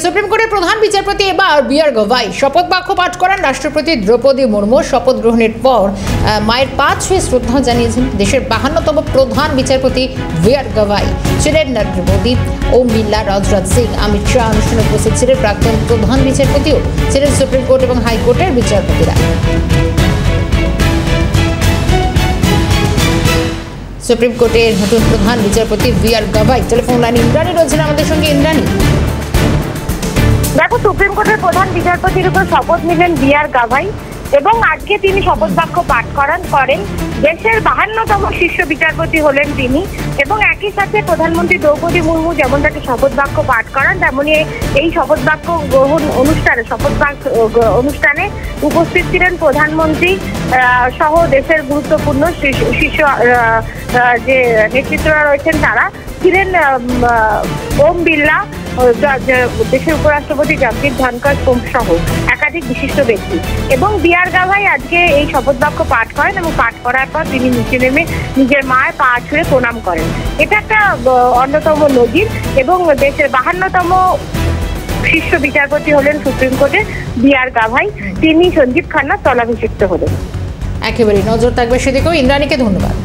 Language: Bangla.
সুপ্রিম কোর্টের প্রধান বিচারপতি এবার বি আর গভাই শপথ বাক্য পাঠ করেন। রাষ্ট্রপতি দ্রৌপদী মুর্মু শপথ গ্রহণের পর মায়ের পা ছুঁয়ে শ্রদ্ধা জানিয়েছেন। দেশের 52তম প্রধান বিচারপতি বি আর গভাই ছিলেন নরেন্দ্র মোদী, ওম বিড়লা, রাজনাথ সিং, অমিত শাহ অনুষ্ঠানে উপস্থিত ছিলেন। প্রাক্তন প্রধান বিচারপতিও ছিলেন সুপ্রিম কোর্ট এবং হাইকোর্টের বিচারপতিরা। সুপ্রিম কোর্টের নতুন প্রধান বিচারপতি বি আর গভাই। টেলিফোন লাইন ইন্দ্রাণী রয়েছেন আমাদের সঙ্গে। ইন্দ্রাণী, দেখো, সুপ্রিম কোর্টের প্রধান বিচারপতির উপর শপথ নিলেন বি আর গভাই এবং আজকে তিনি শপথ বাক্য পাঠ করেন। দেশের 52তম শীর্ষ বিচারপতি হলেন তিনি এবং একই সাথে প্রধানমন্ত্রী দ্রৌপদী মুর্মু যেমন তাকে শপথ বাক্য পাঠ করান, তেমনি এই শপথ বাক্য গ্রহণ অনুষ্ঠানে উপস্থিত ছিলেন প্রধানমন্ত্রী সহ দেশের গুরুত্বপূর্ণ শীর্ষ যে নেতৃত্বরা রয়েছেন তারা ছিলেন। ওম বিড়লা, দেশের উপরাষ্ট্রপতি জগদীপ ধনকর সহ একাধিক বিশিষ্ট ব্যক্তি এবং বি আর গভাই আজকে এই শপথ বাক্য পাঠ করেন এবং পাঠ করার পর তিনি নিচে নেমে নিজের মায়ের পা ছুঁয়ে প্রণাম করেন। এটা একটা অন্যতম নজির এবং দেশের 52তম শীর্ষ বিচারপতি হলেন সুপ্রিম কোর্টের বি আর গভাই। তিনি সঞ্জীব খান্নার স্থলাভিষিক্ত হলেন। একেবারে নজর থাকবে সেদিকেও। ইন্দ্রাণীকে ধন্যবাদ।